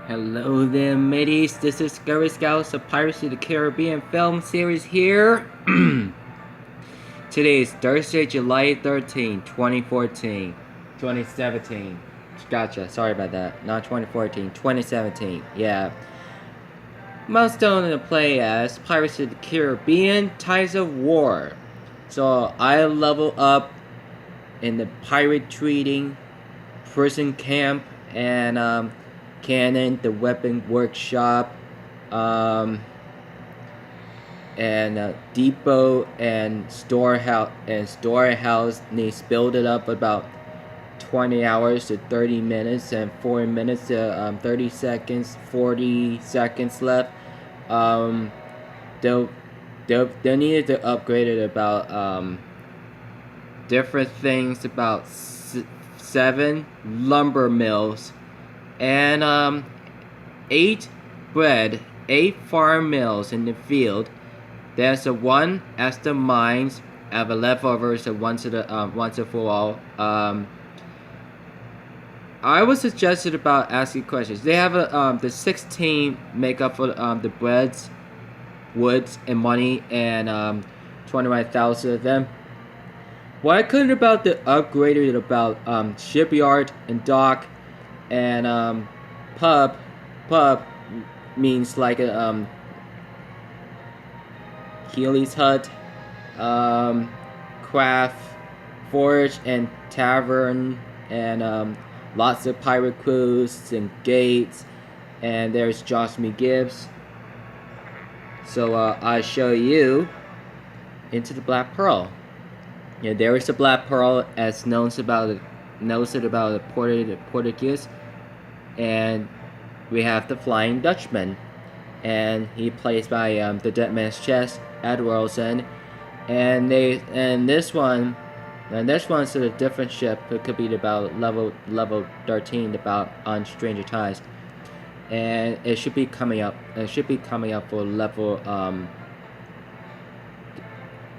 Hello there, mateys. This is Scary Scouts of Pirates of the Caribbean film series here. Today is Thursday, July 13, 2014. 2017. Gotcha. Sorry about that. Not 2014. 2017. Yeah. Milestone in the play as Pirates of the Caribbean Tides of War. So I level up in the pirate trading, prison camp, and cannon, the weapon workshop, and depot and storehouse needs build it up about 20 hours to 30 minutes and 4 minutes to 30 seconds, 40 seconds left. They'll needed to upgrade it about different things about 7 lumber mills and 8 farm mills in the field. There's a 1 as the mines have a leftovers and once for all. I was suggested about asking questions. They have the 16 make up for the breads, woods, and money, and 21,000 of them. What I couldn't about the upgraded about shipyard and dock and pub means like a Healy's hut, craft, forge and tavern, and lots of pirate crews and gates, and there's Josh Me Gibbs. So I show you into the Black Pearl. Yeah, there is the Black Pearl as knows it about the Portuguese, and we have the Flying Dutchman, and he plays by the Dead Man's Chest, Ed Wilson, and this one's a different ship. It could be about level 13, about on Stranger Tides, and it should be coming up. It should be coming up for level kind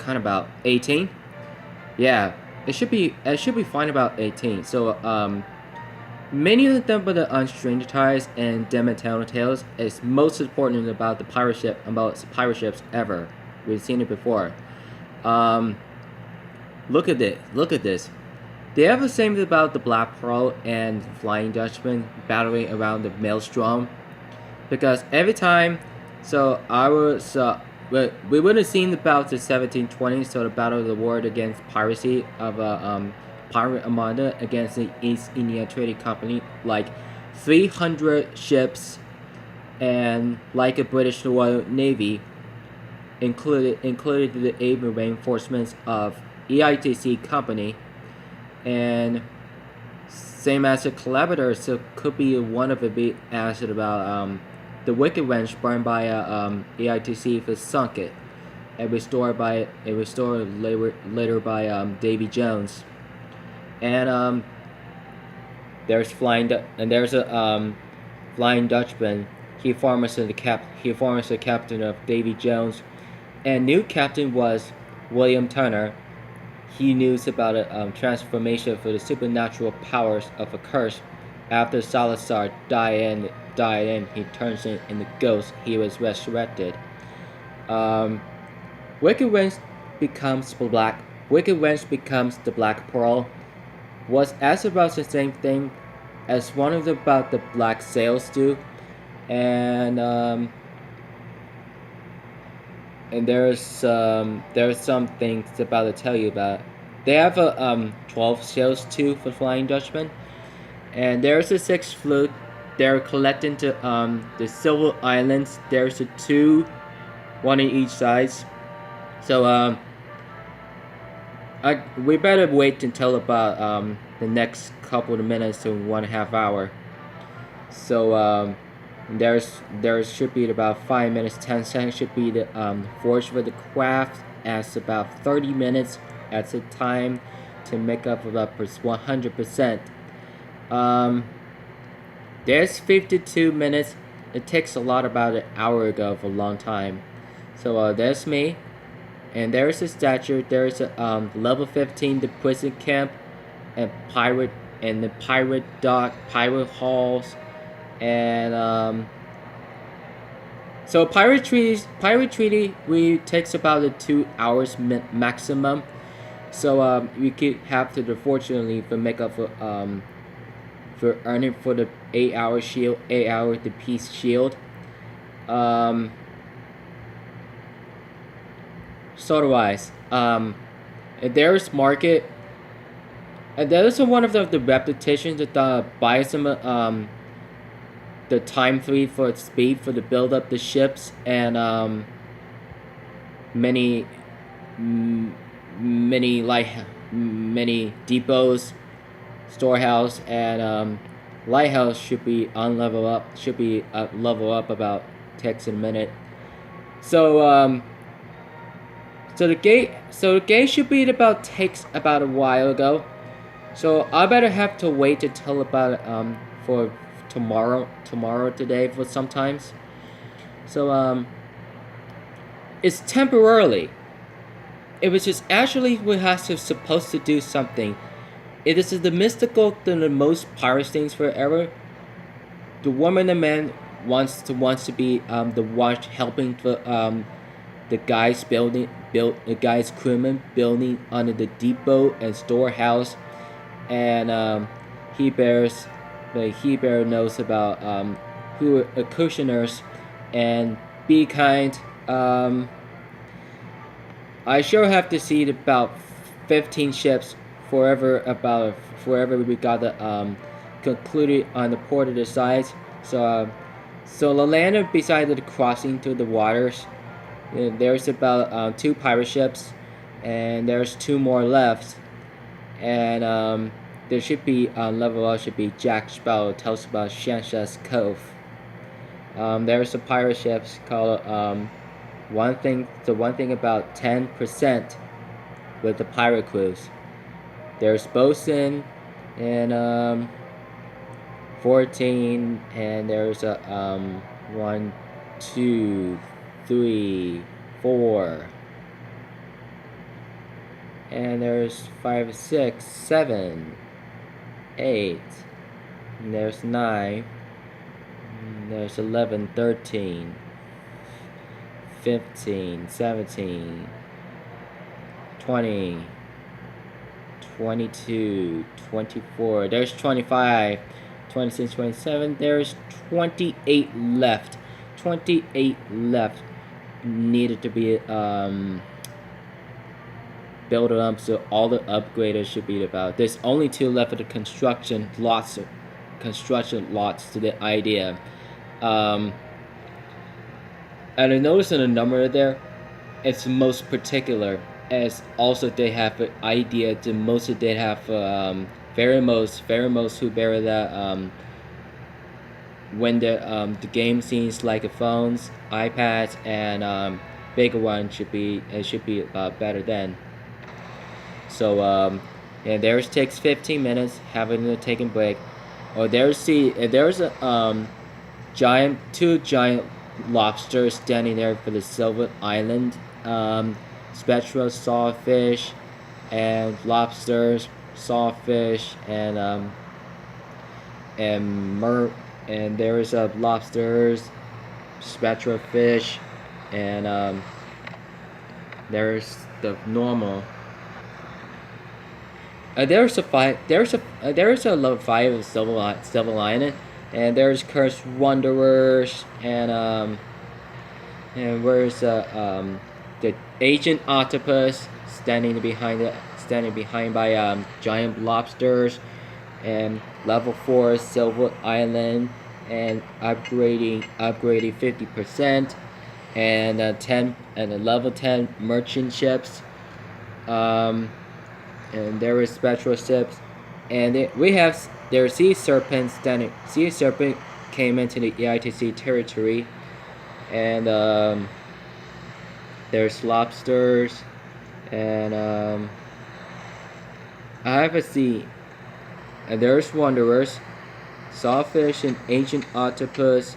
of about 18. Yeah, it should be fine about 18. So many of them, but the Stranger Tides and Demon Tales is most important about the pirate ships ever. We've seen it before. Look at this. They have the same thing about the Black Pearl and Flying Dutchman battling around the Maelstrom, because every time, so I was we would have seen about the 1720s, so the Battle of the World against piracy of Pirate Armada against the East India Trading Company, like 300 ships, and like a British Royal Navy, included the aid and reinforcements of EITC Company, and same as the collaborator, so could be one of it be asked about the Wicked Wench burned by EITC if it sunk it, and restored later by Davy Jones, and there's a Flying Dutchman. He forms the captain of Davy Jones, and new captain was William Turner. He knew about a transformation for the supernatural powers of a curse. After Salazar died and he turns in the ghost, he was resurrected. Wicked Wench becomes the Black Pearl. Was asked about the same thing as one of about the Black Sails do, and there's some things about to tell you about. They have a 12 sails too for Flying Dutchman, and there's a 6 fleet. They're collecting to the Silver Islands. There's a 2, 1 in each side. So we better wait until about the next couple of minutes to 1.5 hour. So there should be about 5 minutes, 10 seconds should be the forge for the craft, as about 30 minutes as the time to make up about 100%. There's 52 minutes. It takes a lot about an hour ago for a long time. So there's me, and there's a statue. There's a level 15 the prison camp, and the pirate dock, pirate halls, and so pirate treaty we takes about 2 hours maximum. So we could have to fortunately for make up for earning for the 8 hour shield, 8 hour the peace shield. Um, Otherwise, there's market, and that is one of the repetitions that buys some the time free for speed for to build up the ships and many many like many depots, storehouse, and lighthouse should be on level up. Should be level up about takes a minute. So so the gate should be about takes about a while ago. So I better have to wait until about for tomorrow today for sometimes. So it's temporarily. It was just actually we have to supposed to do something. It is the mystical than the most pirate things forever. The woman and man wants to be the watch helping the guys the guys crewmen building under the depot and storehouse, and he bear knows about who are cushioners, and be kind. I sure have to see about 15 ships forever we got the concluded on the port of the sides. So the land beside the crossing to the waters, there's about 2 pirate ships, and there's 2 more left, and there should be level up should be Jack Sparrow tells about Shansha's Cove. There's a pirate ships called one thing about 10% with the pirate crews. There's bosun and 14, and there's a 1, 2, 3, 4, and there's 5, 6, 7, 8, and there's 9, and there's 11, 13, 15, 17, 20, 22, 24, there's 25, 26, 27, there's 28 left. 28 left needed to be built up, so all the upgraders should be about. There's only 2 left of the construction lots to the idea. And I noticed in the number there, it's most particular, as also they have an idea to most of they have very most who bear that when the game seems like phones, iPads, and bigger one should be better than. So and theirs takes 15 minutes having a taken break. Or there's a two giant lobsters standing there for the Silver Island. Spectral sawfish and lobsters, sawfish, and there is lobsters, spectral fish, and there's the normal. There's a level 5 of Silver Island, and there's Cursed Wanderers, and where's the Agent Octopus standing behind by giant lobsters, and level 4 Silver Island, and upgrading 50%, and 10 and the level 10 merchant ships. And there is spectral ships, and there's sea serpents standing. Sea serpent came into the EITC territory, and there's lobsters, and I have a sea, and there's wanderers, sawfish, and ancient octopus,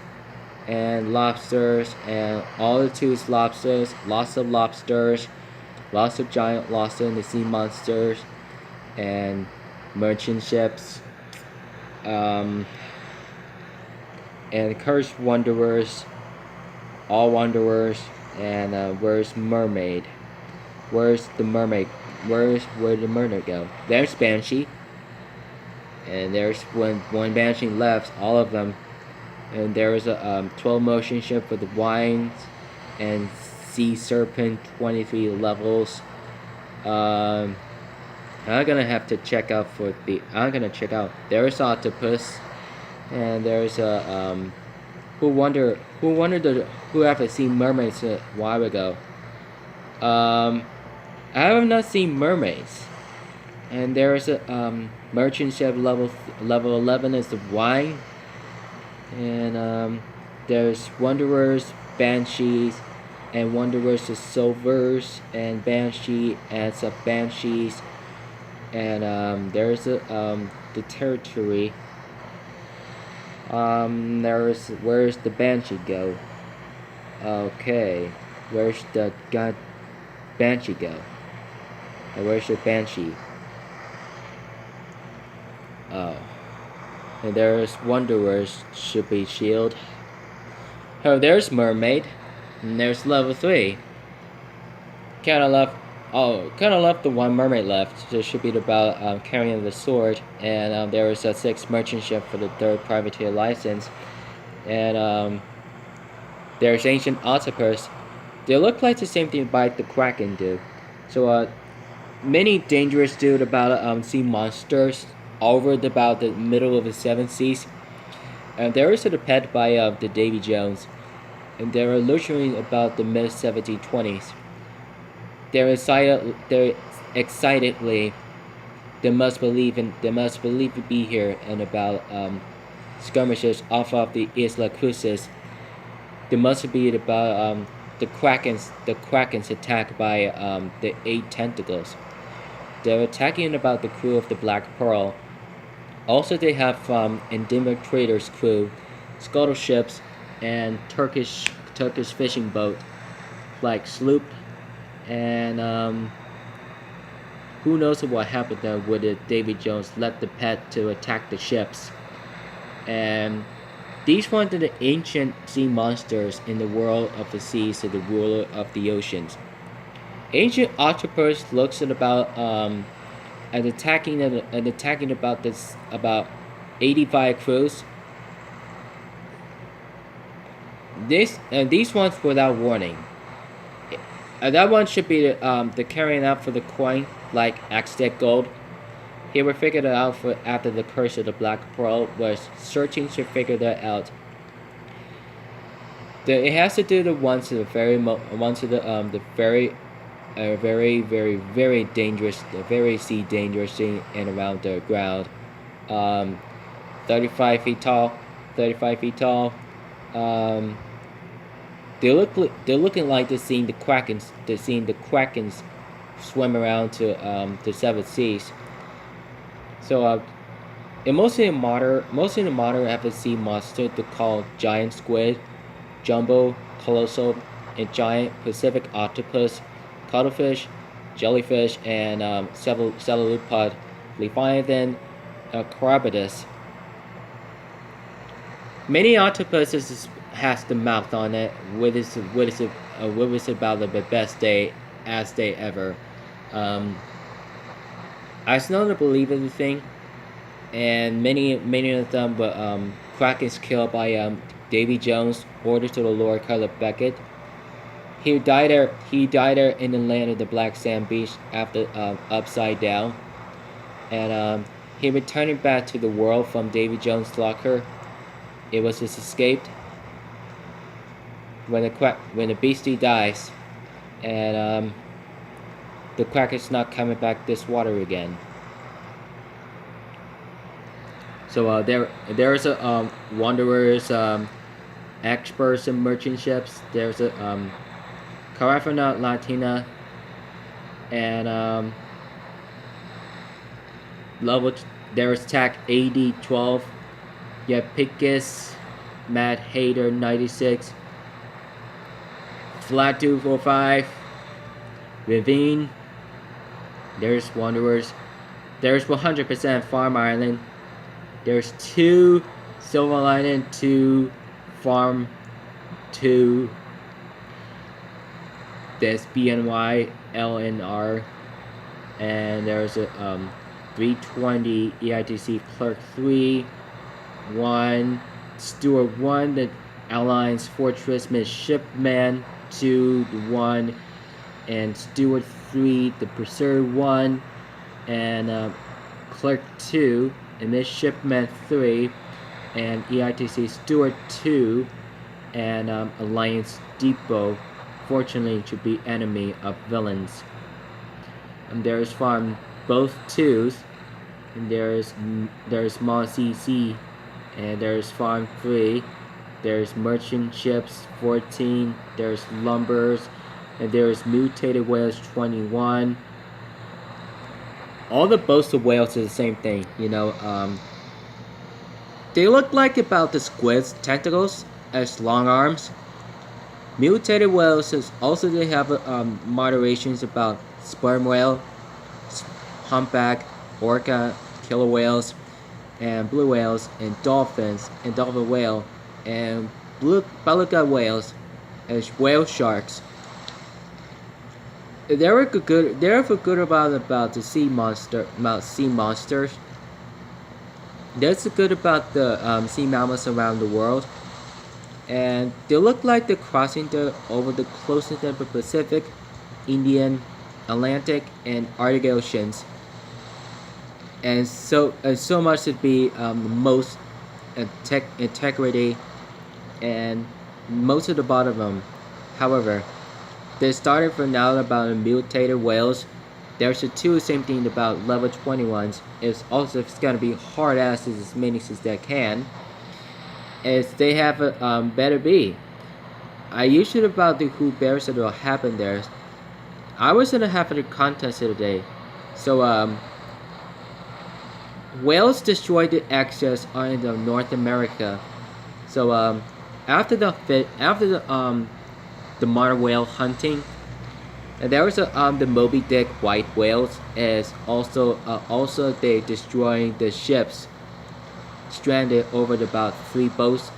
and lobsters, and all the two is lobsters, lots of lobsters, lots of giant lobster and the sea monsters, and merchant ships. and Cursed Wanderers, All Wanderers, and Where's Mermaid? Where's the mermaid? Where the mermaid go? There's Banshee, and there's one Banshee left. All of them, and there is a 12 motion ship with the wines and Sea Serpent 23 levels. I'm gonna have to check out for the. I'm gonna check out. There's Octopus, and there's a who haven't seen mermaids a while ago. I have not seen mermaids, and there's a merchant ship level 11 is the wine, and there's wanderers, banshees, and wanderers is silvers, and banshee adds up banshees, and there's the territory. Where's the banshee go? Okay, where's the god banshee go? And where's the banshee? Oh, and there's wanderers should be shield. Oh, there's mermaid, and there's level 3. Kinda left the one mermaid left. There should be about carrying the sword, and there is a 6 merchant ship for the 3rd privateer license, and there's ancient octopus. They look like the same thing by the Kraken do. So many dangerous dude about sea monsters over about the middle of the 7 seas, and there is a pet by the Davy Jones, and they are literally about the mid 1720s. They're excitedly. They must believe to be here and about skirmishes off of the Isla Cruces. They must be about the Kraken's attack by the 8 tentacles. They're attacking about the crew of the Black Pearl. Also, they have endemic traders' crew, scuttle ships, and Turkish fishing boat like sloop. And who knows what happened there with it. Davy Jones let the pet to attack the ships. And these ones are the ancient sea monsters in the world of the seas to the ruler of the oceans. Ancient octopus looks at about and attacking about 85 crews. These ones without warning. That one should be the carrying out for the coin, like Aztec gold. He would figure it out after the curse of the Black Pearl was searching to figure that out. It has to do the ones to the very dangerous, very sea dangerous thing and around the ground. 35 feet tall. They're looking like they're seeing the Krakens swim around to the 7 seas. So most of the modern FSC monsters they call giant squid, jumbo, colossal, and giant Pacific octopus, cuttlefish, jellyfish, and cephalopod, Leviathan, Carabidus. Many octopuses has the mouth on it, what is about the best day ever. I still don't believe in the thing, and many of them were Krakens killed by Davy Jones, ordered to the Lord Caleb Beckett. He died there in the land of the Black Sand Beach after Upside Down, and he returning back to the world from Davy Jones' locker. It was his escape. When the beastie dies, and the Kraken's not coming back this water again. So there's a wanderers, experts and merchant ships. There's a Carafana Latina, and there's TAC AD 12. You have Pickus, Matt Hader 96. Flat 245, Ravine. There's Wanderers. There's 100% Farm Island. There's 2 Silver Island, 2 Farm 2, there's BNY, LNR, and there's a 320 EITC Clerk 3, 1, Steward 1, the Alliance Fortress Midshipman 2, 1, and Steward 3, the Pursuer 1, and Clerk 2, and Midshipman 3, and EITC Steward 2, and Alliance Depot, fortunately to be enemy of villains. And there's Farm both 2s, and there's Small CC, and there's Farm 3, there's Merchant Ships 14, there's Lumbers, and there's Mutated Whales 21. All the boats of whales is the same thing, you know. They look like about the squid's tentacles as long arms. Mutated whales is also they have moderations about sperm whale, humpback, orca, killer whales, and blue whales, and dolphins, and dolphin whale, and blue beluga whales, as whale sharks. They're good about the sea monsters. That's good about the sea mammals around the world, and they look like they're crossing over the closest of the Pacific, Indian, Atlantic, and Arctic Oceans, and so much to be the most integrity, and most of the bottom of them. However, they started from now about mutated whales. There's the two same thing about level 21s. It's also it's gonna be hard asses as many as they can. As they have a better be. I usually about the who bears that will happen there. I was gonna have a contest today, so whales destroyed the access on the North America. So after the modern whale hunting, and there was the Moby Dick white whales as also they destroying the ships stranded over the about 3 boats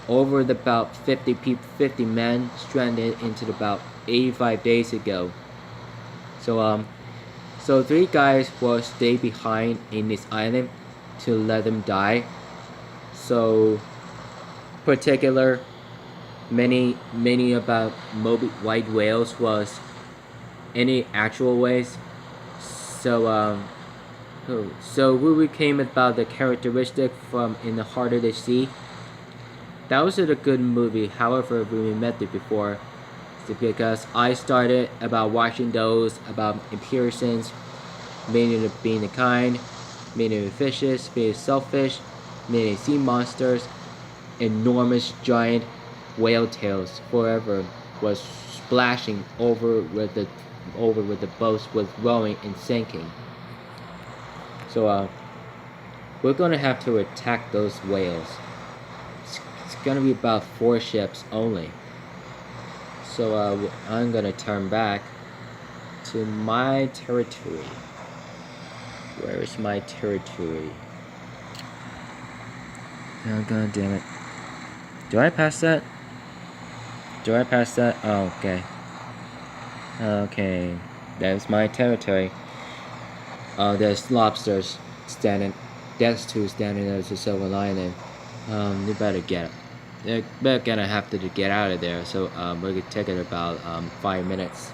over the about 50 men stranded into the about 85 days ago. So 3 guys will stay behind in this island to let them die. So particular many about Moby white whales was any actual ways. So we came about the characteristic from In the Heart of the Sea. That was a good movie. However, we met it before, because I started about watching those about imperials, meaning of being the kind, meaning of fishes, being selfish, meaning sea monsters, enormous giant whale tails forever was splashing over with the boats with rowing and sinking. So we're gonna have to attack those whales. It's gonna be about 4 ships only. So I'm gonna turn back to my territory. Where is my territory? Oh, god damn it. Do I pass that? Oh, okay. Okay. That's my territory. There's lobsters standing. There's 2 standing as a silver lining. You better get it. They're gonna have to get out of there. So we're gonna take it about 5 minutes.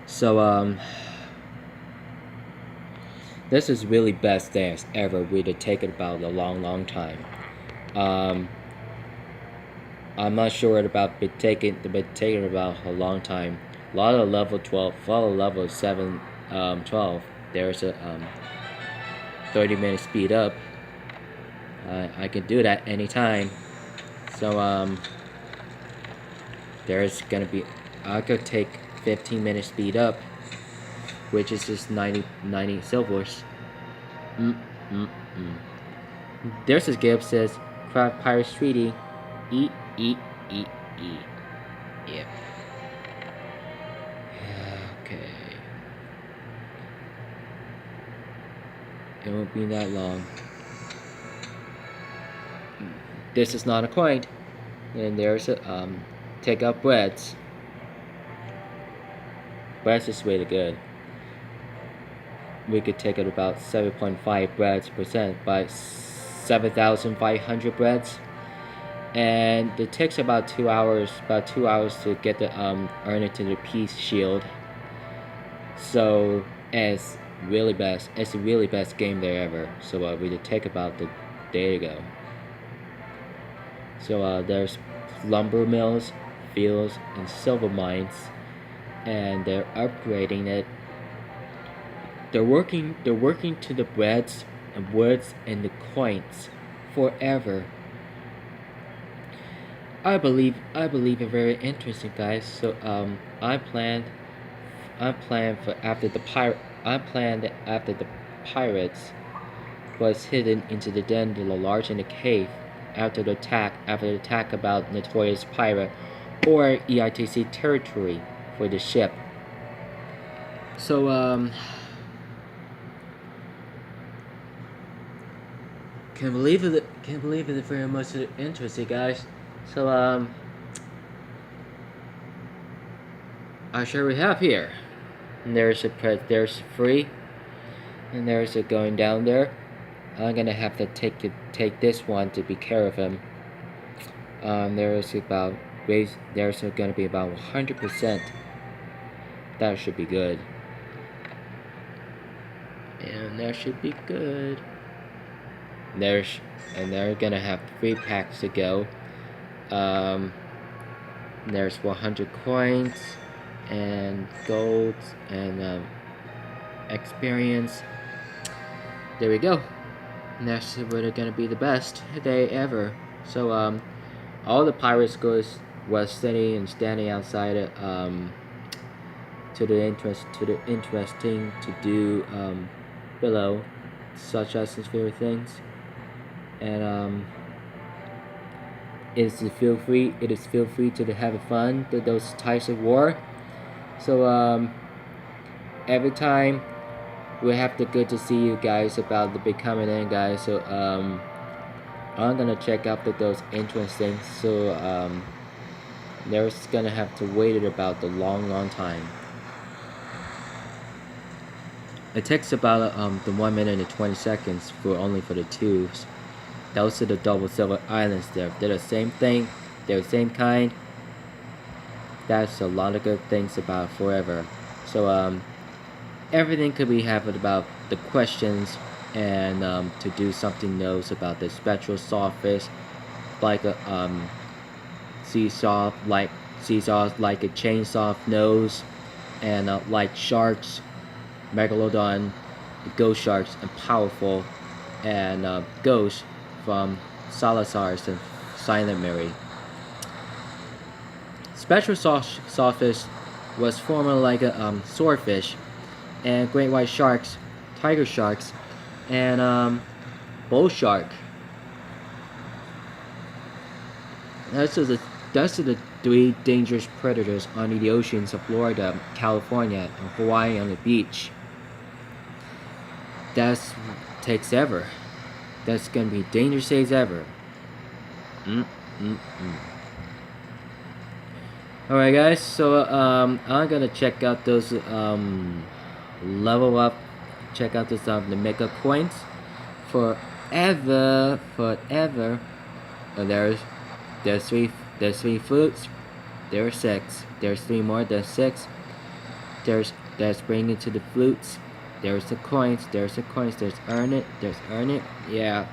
So this is really best dance ever. We'd take it about a long time. I'm not sure about taking about a long time. A lot of level 12, a lot of level 7, 12. There's a 30-minute speed up. I can do that anytime. So there's gonna be I could take 15-minute speed up, which is just 90 silvers. There's this game says Craft Pirates Treaty. E. Yep. Okay. It won't be that long. This is not a coin. And there's a take out breads. Breads is really good. We could take out about 7.5 breads percent by 7,500 breads. And it takes about 2 hours, to get the earn it to the peace shield. So it's really best. It's the really best game there ever. So we did take about the day to go. So there's lumber mills, fields, and silver mines, and they're upgrading it. They're working to the breads and woods and the coins forever. I believe it very interesting, guys. So I planned for after the pirates was hidden into the den of the large in the cave after the attack about notorious pirate or EITC territory for the ship. So can't believe it very much interesting, guys. So I sure we have here. And there's free, and there's a going down there. I'm gonna have to take this one to be care of him. There's gonna be about 100%. That should be good. And that should be good. They're gonna have 3 packs to go. There's 100 coins and golds and experience. There we go. And that's really gonna be the best day ever. So all the pirates was standing outside to the interesting to do below, such as his favorite things. And it is feel free to have fun with those types of war. So every time we have the good to see you guys about the big coming in, guys. So I'm gonna check out those interesting. So there's gonna have to wait about the long time. It takes about the 1 minute and 20 seconds for the twos. Those are the double silver islands there. They're the same thing. They're the same kind. That's a lot of good things about forever. So everything could be happened about the questions and to do something knows about the spectral sawfish, like a seesaw like a chainsaw nose, and like sharks, megalodon, ghost sharks, and powerful, and ghosts from Salazar's and Silent Mary. Spectral sawfish was formerly like a swordfish, and great white sharks, tiger sharks, and bull shark. Those are the 3 dangerous predators on the oceans of Florida, California, and Hawaii on the beach. That takes ever. That's gonna be dangerous days ever. Alright, guys, so I'm gonna check out those level up, check out those the mega coins forever. There's three flutes. There's 6. There's 3 more. There's 6. There's bringing to the flutes. There's the coins. There's earn it. Yeah.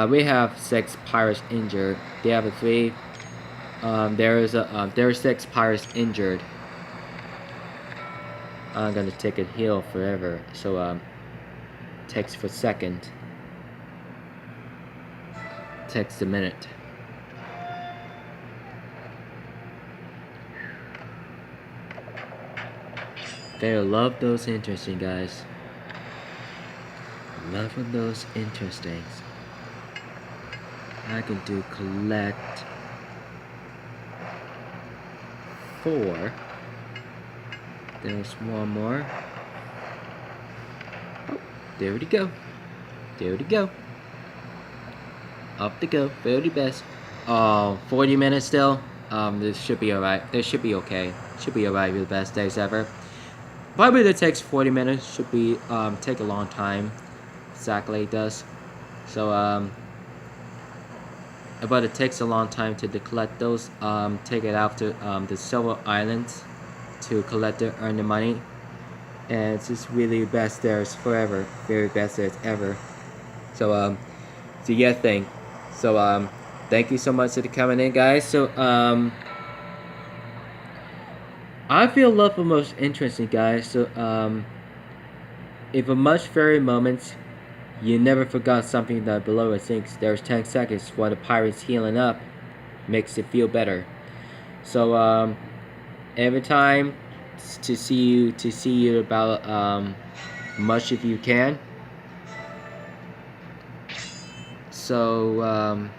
We have 6 pirates injured. They have a 3. There are 6 pirates injured. I'm gonna take a heal forever. So takes for second. Takes a minute. They love those interesting, guys. Loving those interesting. I can do collect 4. There's one more. Oh, there we go. Up to go. Very best. 40 minutes still. This should be alright. This should be okay. Should be alright with the best days ever. Probably that takes 40 minutes. Should be take a long time. Exactly it does. So but it takes a long time to collect those. Take it out to the Silver Islands to collect it, earn the money, and it's just really best theirs forever. Very best theirs ever. So so yeah, thing. So thank you so much for coming in, guys. So I feel love for most interesting, guys. So if a much fairy moments you never forgot something that below it sinks, there's 10 seconds while the pirate's healing up makes it feel better. So every time to see you about much if you can. So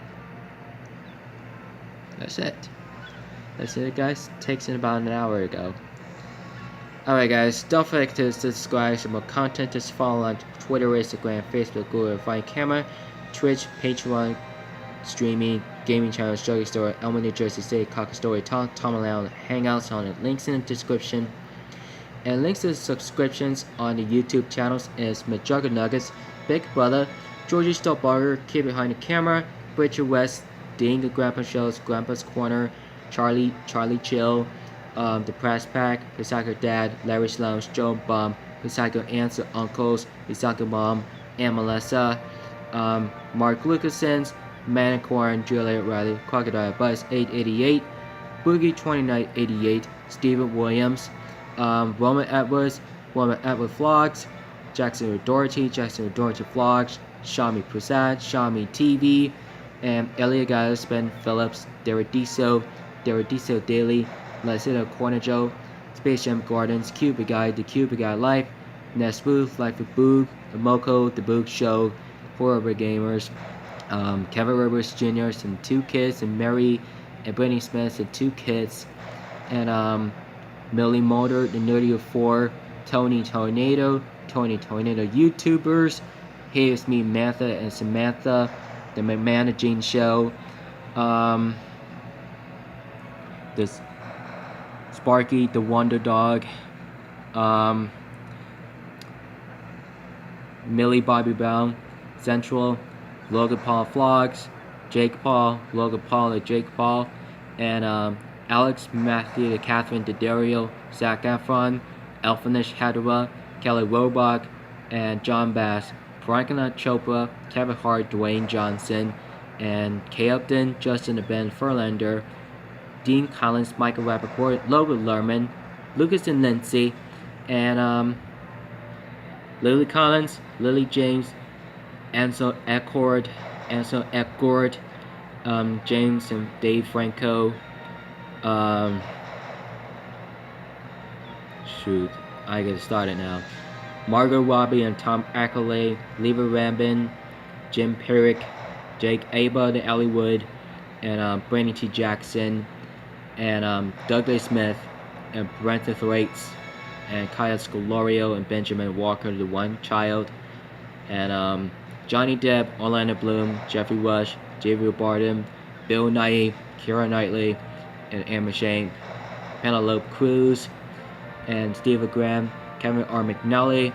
that's it guys. Takes in about an hour ago. Alright guys, don't forget to subscribe for more content. Just follow on Twitter, Instagram, Facebook, Google, Find Camera, Twitch, Patreon, streaming, gaming channels, Joey Store, Elma, New Jersey State, Cocker Story, Tom Allow, Hangouts on the links in the description. And links to the subscriptions on the YouTube channels is Majugger Nuggets, Big Brother, Georgie Stolbarger, Kid Behind the Camera, Bridger West, Ding the Grandpa Shows, Grandpa's Corner, Charlie Chill, The Press Pack, Recycle Dad, Larry Slums, Joe Bum, Recycle Aunts or Uncles, Recycle Mom, and Melissa, Mark Lucason's, Manicorn, Juliet Riley, Crocodile Buzz 888, Boogie 2988, Stephen Williams, Roman Edwards Vlogs, Jackson Doherty Vlogs, Shami Prasad, Shami TV, and Elliot Giles, Ben Phillips, Derradiso Daily, Lasita Corner Joe, Space Jam Gardens, Cuba Guy, The Cuba Guy Life, Nest Booth, Life of Boog, The Moko, The Boog Show, Horrible Gamers, Kevin Rivers Jr., and 2 kids, and Mary and Brittany Smith, and 2 kids, and Millie Mulder, The Nerdy of 4, Tony Tornado YouTubers, Here's Me, Mantha and Samantha, The McManaging Show, this Sparky, The Wonder Dog, Millie Bobby Brown, Central, Logan Paul Vlogs, Jake Paul, Logan Paul and Jake Paul, and Alex Matthew, the Catherine Daddario, Zac Efron, Elfinish Hadra, Kelly Robach, and John Bass, Priyanka Chopra, Kevin Hart, Dwayne Johnson, and Kay Upton, Justin and Ben Furlander, Dean Collins, Michael Rappaport, Logan Lerman, Lucas and Lindsay, and Lily Collins, Lily James, Ansel Eckord, James and Dave Franco, shoot, I get started now. Margot Robbie and Tom Ackley, Leva Rambin, Jim Perrick, Jake Aba, the Ellie Wood, and Brandon T. Jackson, and Douglas Smith, and Brenton Thwaites, and Kaya Scolorio, and Benjamin Walker, the One Child, and Johnny Depp, Orlando Bloom, Jeffrey Rush, Javier Bardem, Bill Nighy, Keira Knightley, and Emma Shane, Penelope Cruz, and Steve Graham, Kevin R. McNally,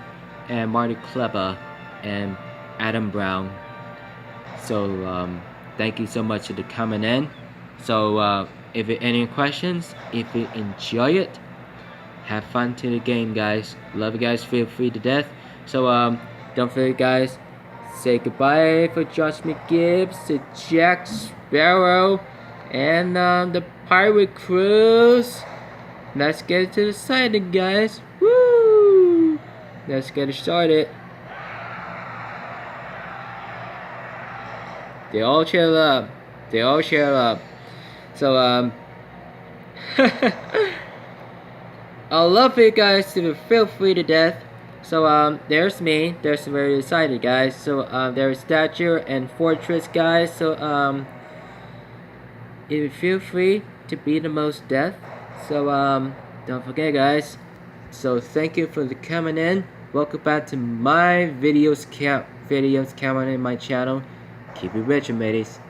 and Marty Kleber, and Adam Brown. So thank you so much for coming in. So if you have any questions, if you enjoy it, have fun to the game, guys. Love you guys, feel free to death. So don't forget, guys, say goodbye for Josh McGibbs, to Jack Sparrow, and the Pirate Cruise. Let's get to the sighting, guys. Woo! Let's get it started. They all cheer up. So I love you guys to feel free to death. So there's me. There's very excited, guys. So there's statue and fortress, guys. So if you feel free to be the most death. So don't forget, guys. So thank you for coming in. Welcome back to my videos coming in my channel. Keep it rich, mateys.